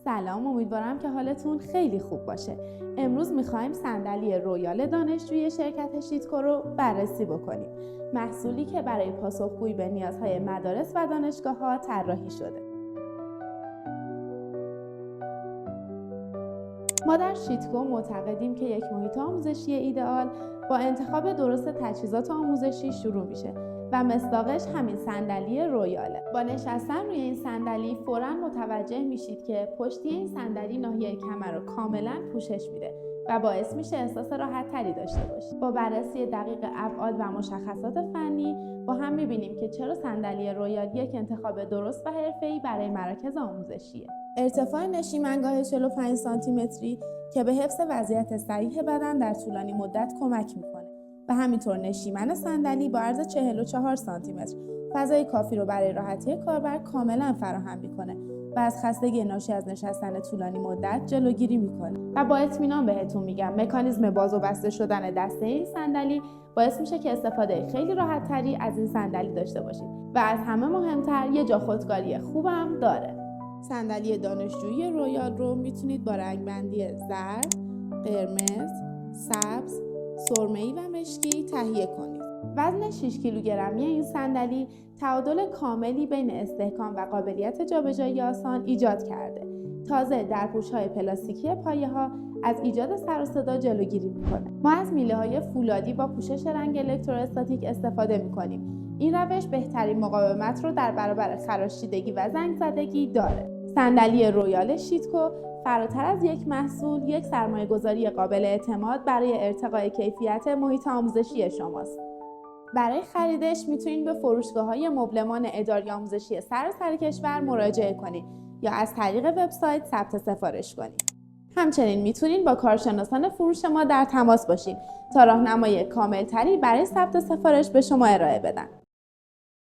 سلام، امیدوارم که حالتون خیلی خوب باشه. امروز میخوایم صندلی رویال دانشجویی شرکت شیتکو رو بررسی بکنیم. محصولی که برای پاسخگویی به نیازهای مدارس و دانشگاه‌ها طراحی شده. ما در شیتکو معتقدیم که یک محیط آموزشی ایدئال با انتخاب درست تجهیزات آموزشی شروع میشه و مصداقش همین صندلی رویاله. با نشستن روی این صندلی فوراً متوجه میشید که پشتی این صندلی ناحیه کمر رو کاملاً پوشش میده و باعث میشه احساس راحت تری داشته باشید. با بررسی دقیق ابعاد و مشخصات فنی با هم میبینیم که چرا صندلی رویال یک انتخاب درست و حرفه‌ای برای مراکز آموزشیه. ارتفاع نشیمنگاه 45 سانتی متری که به حفظ وضعیت صحیح بدن در طولانی مدت کمک میکنه و همینطور نشیمن صندلی با عرض 44 سانتی متر فضای کافی رو برای راحتی کاربر کاملا فراهم میکنه و از خستگی ناشی از نشستن طولانی مدت جلوگیری میکنه. و با اطمینان بهتون میگم مکانیزم باز و بسته شدن دسته این صندلی باعث میشه که استفاده خیلی راحت تری از این صندلی داشته باشید و از همه مهمتر یه جا خودکاری خوبم داره. صندلی دانشجویی رویال رو میتونید با رنگبندی زرد، قرمز، سبز، سرمه‌ای و مشکی تهیه کنید. وزن 6 کیلوگرمی این صندلی تعادل کاملی بین استحکام و قابلیت جابجایی آسان ایجاد کرده. تازه درپوش‌های پلاستیکی پایه‌ها از ایجاد سر و صدا جلوگیری می‌کنه. ما از میله‌های فولادی با پوشش رنگ الکتروستاتیک استفاده می‌کنیم. این روش بهترین مقاومت رو در برابر خراشیدگی و زنگ زدگی داره. صندلی رویال شیتکو فراتر از یک محصول، یک سرمایه‌گذاری قابل اعتماد برای ارتقای کیفیت محیط آموزشی شماست. برای خریدش میتونید به فروشگاه‌های مبلمان اداری آموزشی سراسر کشور مراجعه کنید یا از طریق وبسایت ثبت سفارش کنید. همچنین میتونید با کارشناسان فروش ما در تماس باشید تا راهنمایی کاملتری برای ثبت سفارش به شما ارائه بدن.